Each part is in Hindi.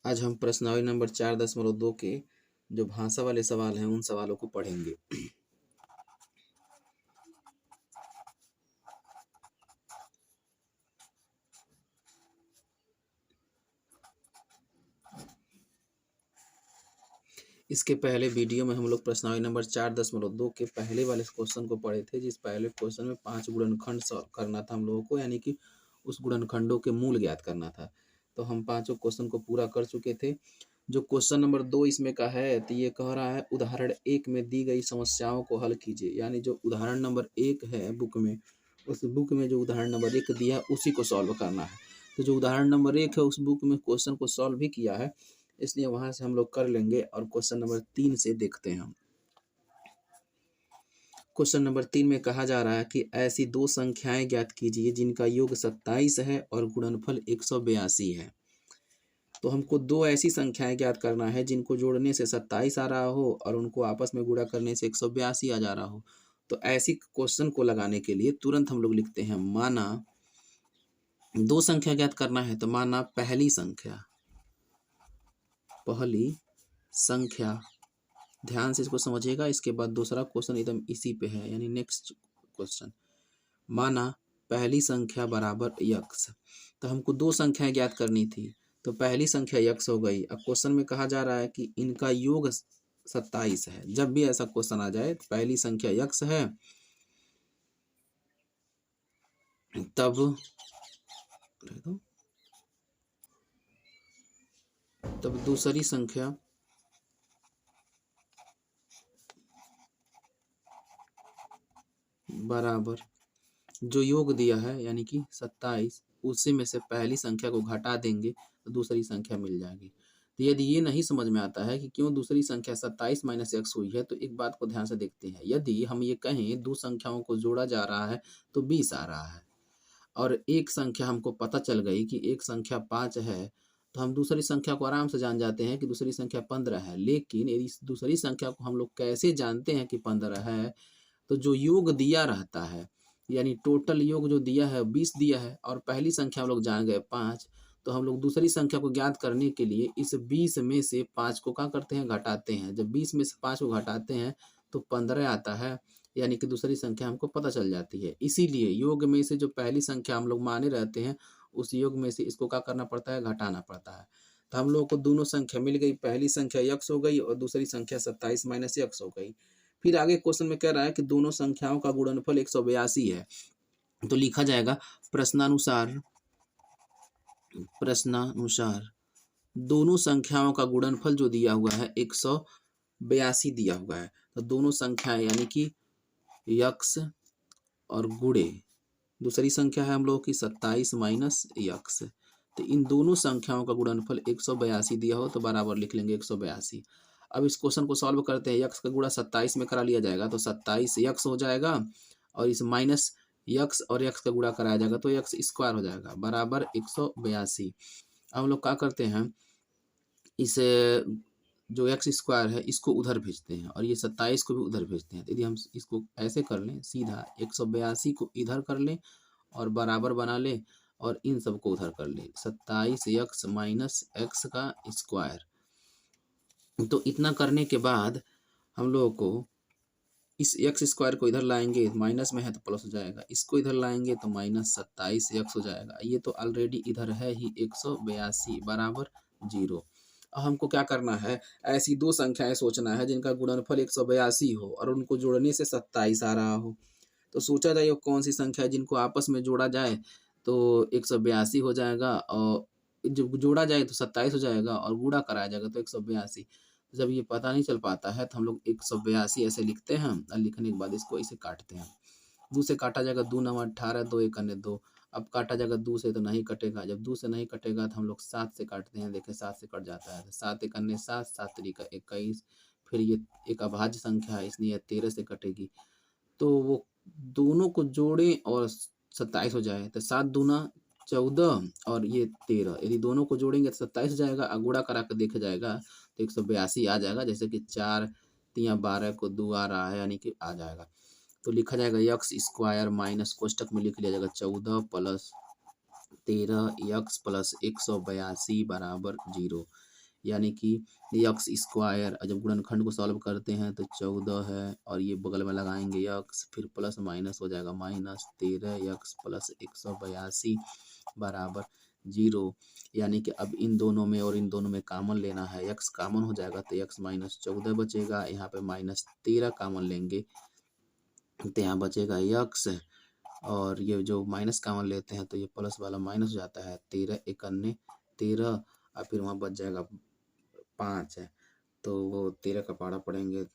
आज हम प्रश्नावली नंबर 4.2 के जो भाषा वाले सवाल हैं उन सवालों को पढ़ेंगे। इसके पहले वीडियो में हम लोग प्रश्नावली नंबर 4.2 के पहले वाले क्वेश्चन को पढ़े थे, जिस पहले क्वेश्चन में 5 गुणनखंड सॉल्व करना था हम लोगों को, यानी कि उस गुणनखंडों के मूल ज्ञात करना था। तो हम 5 क्वेश्चन को पूरा कर चुके थे। जो क्वेश्चन नंबर 2 इसमें का है, तो ये कह रहा है उदाहरण 1 में दी गई समस्याओं को हल कीजिए। यानी जो उदाहरण नंबर 1 है बुक में, उस बुक में जो उदाहरण नंबर 1 दिया है उसी को सॉल्व करना है। तो जो उदाहरण नंबर 1 है उस बुक में क्वेश्चन को सॉल्व भी किया है, इसलिए वहां से हम लोग कर लेंगे। और क्वेश्चन नंबर 3 से देखते हैं हम। क्वेश्चन नंबर 3 में कहा जा रहा है कि ऐसी दो संख्याएं ज्ञात कीजिए जिनका योग 27 है और गुणनफल 182 है। तो हमको दो ऐसी संख्याएं ज्ञात करना है जिनको जोड़ने से 27 आ रहा हो और उनको आपस में गुणा करने से 182 आ जा रहा हो। तो ऐसी क्वेश्चन को लगाने के लिए तुरंत हम लोग लिखते हैं, माना दो संख्या ज्ञात करना है तो माना पहली संख्या, ध्यान से इसको समझिएगा। इसके बाद दूसरा क्वेश्चन एकदम इसी पे है, यानी नेक्स्ट क्वेश्चन, माना पहली संख्या बराबर यक्स। तो हमको दो संख्याएं ज्ञात करनी थी, तो पहली संख्या यक्स हो गई। अब क्वेश्चन में कहा जा रहा है कि इनका योग 27 है। जब भी ऐसा क्वेश्चन आ जाए, पहली संख्या यक्स है, तब दूसरी संख्या बराबर जो योग दिया है यानी कि 27, उसी में से पहली संख्या को घटा देंगे तो दूसरी संख्या मिल जाएगी। तो यदि ये नहीं समझ में आता है कि क्यों दूसरी संख्या 27 माइनस एक्स हुई है, तो एक बात को ध्यान से देखते हैं। यदि हम ये कहें दो संख्याओं को जोड़ा जा रहा है तो 20 आ रहा है, और एक संख्या हमको पता चल गई कि एक संख्या 5 है, तो हम दूसरी संख्या को आराम से जान जाते हैं कि दूसरी संख्या 15 है। लेकिन यदि दूसरी संख्या को हम लोग कैसे जानते हैं कि 15 है, तो जो योग दिया रहता है, यानी टोटल योग जो दिया है 20 दिया है और पहली संख्या हम लोग जान गए 5, तो हम लोग दूसरी संख्या को ज्ञात करने के लिए इस 20 में से 5 को क्या करते हैं, घटाते हैं। जब 20 में से 5 को घटाते हैं तो 15 आता है, यानी कि दूसरी संख्या हमको पता चल जाती है। इसीलिए योग में से जो पहली संख्या हम लोग माने रहते हैं, उस योग में से इसको क्या करना पड़ता है, घटाना पड़ता है। तो हम लोग को दोनों संख्या मिल गई, पहली संख्या यक्स हो गई और दूसरी संख्या 27 माइनस यक्स हो गई। फिर आगे क्वेश्चन में कह रहा है कि दोनों संख्याओं का गुणनफल 182 है। तो लिखा जाएगा प्रश्नानुसार दोनों संख्याओं का गुणनफल जो दिया हुआ है 182 दिया हुआ है। तो दोनों संख्याएं यानी कि यक्स और गुणे दूसरी संख्या है हम लोगों की 27 माइनस यक्स। तो इन दोनों संख्याओं का गुणनफल 182 दिया हो तो बराबर लिख लेंगे 182। अब इस क्वेश्चन को सॉल्व करते हैं। यक्स का गुणा 27 में करा लिया जाएगा तो 27 यक्स हो जाएगा, और इस माइनस यक्स और यक्स का गुणा कराया जाएगा तो यक्स स्क्वायर हो जाएगा बराबर 182। अब हम लोग क्या करते हैं, इस जो एक्स स्क्वायर है इसको उधर भेजते हैं और ये 27 को भी उधर भेजते हैं। तो यदि हम इसको ऐसे कर लें, सीधा 182 को इधर कर लें और बराबर बना लें और इन सबको उधर कर लें, 27 एक्स माइनस एक्स का स्क्वायर। तो इतना करने के बाद हम लोगों को इस एक्स स्क्वायर को इधर लाएंगे, माइनस में है तो प्लस हो जाएगा, इसको इधर लाएंगे तो माइनस 27 एक्स हो जाएगा। ये तो ऑलरेडी इधर है ही 182 बराबर 0। अब हमको क्या करना है, ऐसी दो संख्याएं सोचना है जिनका गुणनफल 182 हो और उनको जोड़ने से 27 आ रहा हो। तो सोचा जाए कौन सी संख्या है जिनको आपस में जोड़ा जाए तो 182 हो जाएगा, और जब जोड़ा जाए तो 27 हो जाएगा और गुणा कराया जाएगा तो 182। जब ये पता नहीं चल पाता है तो हम लोग 182 ऐसे लिखते हैं और लिखने के बाद इसको इसे काटते हैं। 2 से काटा जाएगा, 2 9 18, 2 1 2। अब काटा जाएगा 2 से तो नहीं कटेगा, जब 2 से नहीं कटेगा तो हम लोग 7 से काटते हैं। देखें 7 से कट जाता है, 7 1 7, 7 3 21। फिर ये एक अभाज्य संख्या है इसलिए 13 से कटेगी। तो वो दोनों को जोड़ें और 27 हो जाए तो 7 दूना 14 और ये 13, यदि दोनों को जोड़ेंगे तो 27 हो जाएगा। गुणा करा कर देखा जाएगा तो 182 आ जाएगा। जैसे कि 4 3 12 को 2 आ रहा है, यानी कि आ जाएगा। तो लिखा जाएगा यक्स स्क्वायर माइनस कोष्टक में लिख लिया जाएगा 14 प्लस 13 यक्स प्लस 182 बराबर 0। यानी कि यक्स स्क्वायर, जब गुणनखंड को सॉल्व करते हैं तो 14 है और ये बगल में लगाएंगे यक्स, फिर प्लस माइनस हो जाएगा -13 यक्स प्लस 182 बराबर 0। यानी कि अब इन दोनों में और इन दोनों में कामन लेना है, यक्स कामन हो जाएगा तो यक्स -14 बचेगा, यहाँ पे -13 कामन लेंगे तो यहाँ बचेगा यक्स, और ये जो माइनस कामन लेते हैं तो ये प्लस वाला माइनस हो जाता है, 13 एकान्ने 13 और फिर वहाँ बच जाएगा 5 है, तो वो 13 का पहाड़ा पढ़ेंगे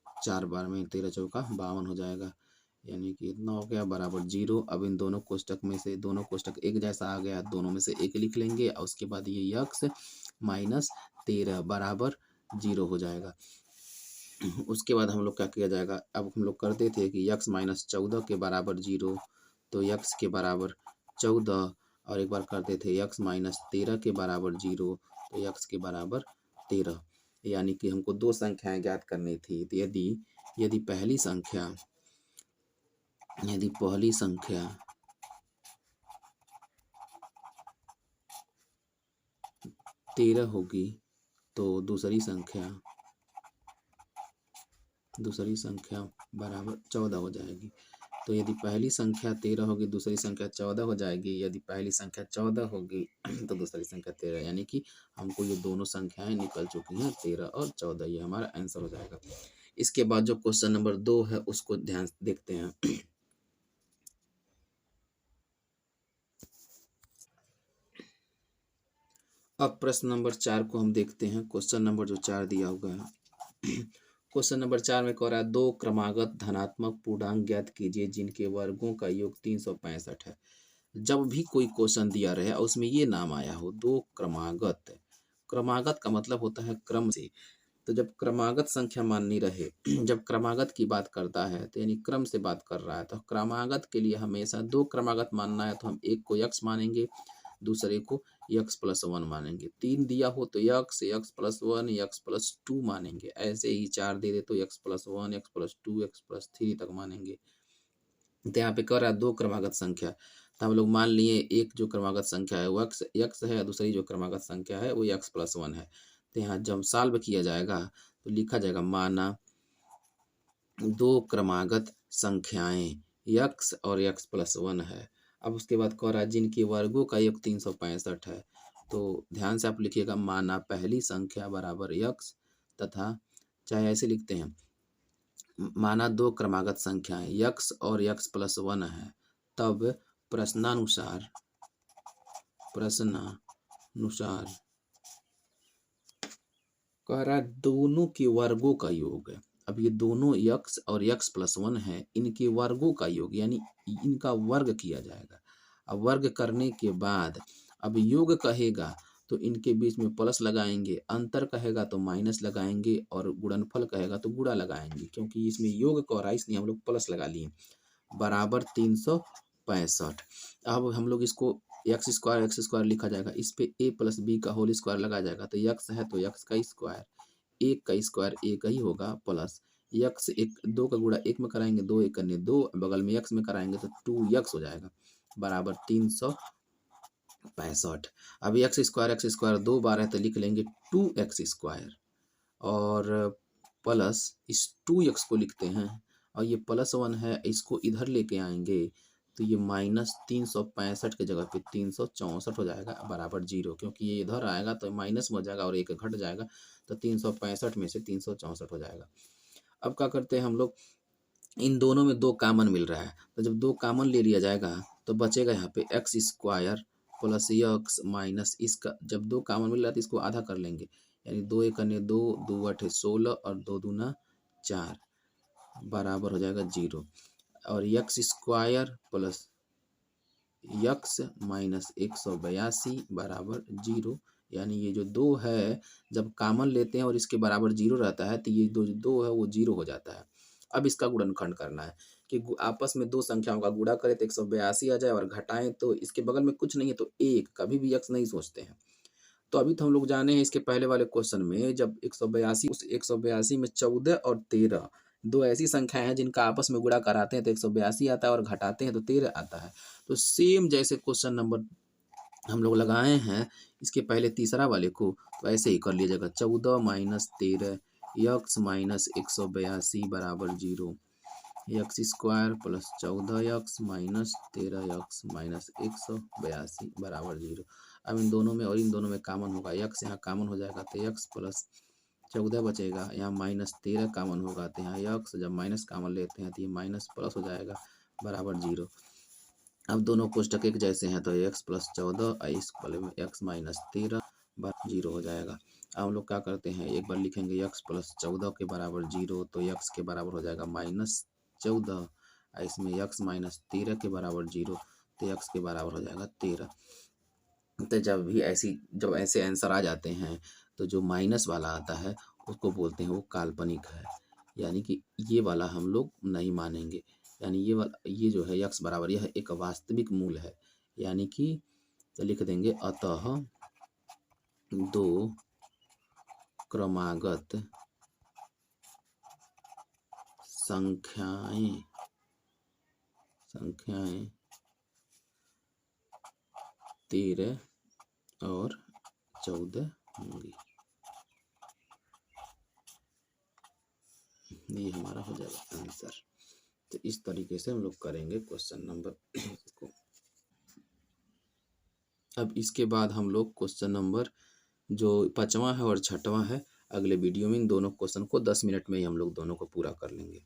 4 बार में, 13 चौका 52 हो जाएगा, यानी कि इतना हो गया बराबर 0। अब इन दोनों कोष्टक में से दोनों कोष्टक एक जैसा आ गया, दोनों में से एक लिख लेंगे और उसके बाद ये यक्स -13 बराबर 0 हो जाएगा। उसके बाद हम लोग क्या किया जाएगा, अब हम लोग करते थे कि यक्स -14 के बराबर 0, तो यक्स के बराबर 14, और एक बार करते थे यक्स -13 के बराबर 0, तो यक्स के बराबर 13। यानी कि हमको दो संख्याएं ज्ञात करनी थी, तो यदि पहली संख्या 13 होगी तो दूसरी संख्या बराबर 14 हो जाएगी। तो यदि पहली संख्या 13 होगी दूसरी संख्या 14 हो जाएगी, यदि पहली संख्या 14 होगी तो दूसरी संख्या 13, यानी कि हमको ये दोनों संख्याएं निकल चुकी हैं 13 और 14, ये हमारा आंसर हो जाएगा। इसके बाद जो क्वेश्चन नंबर 2 है उसको ध्यान से देखते हैं। अब प्रश्न नंबर 4 को हम देखते हैं। क्वेश्चन नंबर जो 4 दिया हुआ है क्वेश्चन नंबर 4 में कह रहा है 2 क्रमागत धनात्मक पूर्णांक ज्ञात कीजिए जिनके वर्गों का योग 365 है। जब भी कोई क्वेश्चन दिया रहे और उसमें ये नाम आया हो 2 क्रमागत, क्रमागत का मतलब होता है क्रम से, तो जब क्रमागत संख्या माननी रहे जब क्रमागत की बात करता है तो यानी क्रम से बात कर रहा है, तो क्रमागत के लिए हमेशा 2 क्रमागत मानना है तो हम एक को यक्स मानेंगे, दूसरे को x+1 मानेंगे। 3 दिया हो तो x x+1 x+2 मानेंगे, ऐसे ही 4 दे दे तो x+1 x+2 x+3 तक मानेंगे। तो यहाँ पे कह रहा है 2 क्रमागत संख्या, तो हम लोग मान लिए एक जो क्रमागत संख्या है वो x है, दूसरी जो क्रमागत संख्या है वो x+1 है। तो यहाँ जब सॉल्व किया जाएगा तो लिखा जाएगा माना 2 क्रमागत संख्याएं x और x+1 है। अब उसके बाद कह रहा है जिनके वर्गों का योग 365 है, तो ध्यान से आप लिखिएगा माना पहली संख्या बराबर x तथा, चाहे ऐसे लिखते हैं, माना 2 क्रमागत संख्याएं x और x+1 है, तब प्रश्नानुसार कह रहा है दोनों के वर्गों का योग है। अब ये दोनों x और x+1 है, इनके वर्गों का योग यानी इनका वर्ग किया जाएगा। अब वर्ग करने के बाद अब योग कहेगा तो इनके बीच में प्लस लगाएंगे, अंतर कहेगा तो माइनस लगाएंगे और गुणनफल कहेगा तो गुणा लगाएंगे, क्योंकि इसमें योग कह रहा है इसलिए हम लोग प्लस लगा लिए, बराबर 365। अब हम लोग इसको एक्स स्क्वायर लिखा जाएगा, इस पे a + b का होल स्क्वायर लगा जाएगा, तो x है तो x का स्क्वायर, एक का स्क्वायर एक ही होगा, प्लस x, एक 2 का गुणा 1 में कराएंगे 2 1 करने 2, बगल में x में कराएंगे तो 2x हो जाएगा, बराबर 365। अब x स्क्वायर 2 बार है तो लिख लेंगे 2x², और प्लस इस 2x को लिखते हैं और ये +1 है, इसको इधर लेके आएंगे तो ये -365 के जगह पे 364 हो जाएगा, बराबर 0, क्योंकि ये इधर आएगा तो माइनस में हो जाएगा और एक घट जाएगा, तो 365 में से 364 हो जाएगा। अब क्या करते हैं हम लोग, इन दोनों में 2 कामन मिल रहा है, तो जब 2 कामन ले लिया जाएगा तो बचेगा यहाँ पे x² प्लस x माइनस इसका, जब 2 कामन मिल रहा है तो इसको आधा कर लेंगे, यानी 2 1 करने 2 2 8 16 और 2 दूना 4, बराबर हो जाएगा 0, और x² प्लस x माइनस 182 बराबर 0, यानी ये जो 2 है जब कामन लेते हैं और इसके बराबर 0 रहता है तो ये दो है वो 0 हो जाता है। अब इसका गुणनखंड करना है कि आपस में 2 संख्याओं का गुणा करें तो 182 आ जाए और घटाएं तो इसके बगल में कुछ नहीं है तो 1, कभी भी x नहीं सोचते हैं। तो अभी तो हम लोग जाने हैं इसके पहले वाले क्वेश्चन में, जब 182 उस 182 में 14 और 13 दो ऐसी संख्याएं हैं जिनका आपस में गुणा कराते हैं तो 182 आता है और घटाते हैं तो 13 आता है। तो सेम जैसे क्वेश्चन नंबर हम लोग लगाए हैं इसके पहले तीसरा वाले को, तो ऐसे ही कर लिया जाएगा। 14 माइनस 13 यक्स माइनस 182 बराबर 0। X square plus 14 x minus 13 x minus 182 बराबर 0। अब इन दोनों में और इन दोनों में कॉमन होगा, यक्स यहाँ कॉमन हो जाएगा तो यक्स प्लस 14 बचेगा, यहाँ माइनस 13 कॉमन होगा तो यहाँ यक्स, जब माइनस कॉमन लेते हैं तो ये माइनस प्लस हो जाएगा बराबर 0। अब दोनों कोष्टक एक जैसे हैं तो एक्स प्लस 14 इस वाले में एक्स माइनस 13 बराबर 0 हो जाएगा। अब हम लोग क्या करते हैं, एक बार लिखेंगे एक्स प्लस 14 के बराबर 0 तो एक्स के बराबर हो जाएगा माइनस 14, इसमें एक्स माइनस 13 के बराबर 0 तो एक्स के बराबर हो जाएगा 13। तो जब ऐसे आंसर आ जाते हैं तो जो माइनस वाला आता है उसको बोलते हैं वो काल्पनिक है, यानी कि ये वाला हम लोग नहीं मानेंगे। यानी ये जो है यक्स बराबर यह एक वास्तविक मूल है, यानी कि लिख देंगे अतः दो क्रमागत संख्याएं 13 और 14 होंगी। ये हमारा हो जाएगा आंसर। तो इस तरीके से हम लोग करेंगे क्वेश्चन नंबर को। अब इसके बाद हम लोग क्वेश्चन नंबर जो 5वां है और 6वां है, अगले वीडियो में इन दोनों क्वेश्चन को 10 मिनट में ही हम लोग दोनों को पूरा कर लेंगे।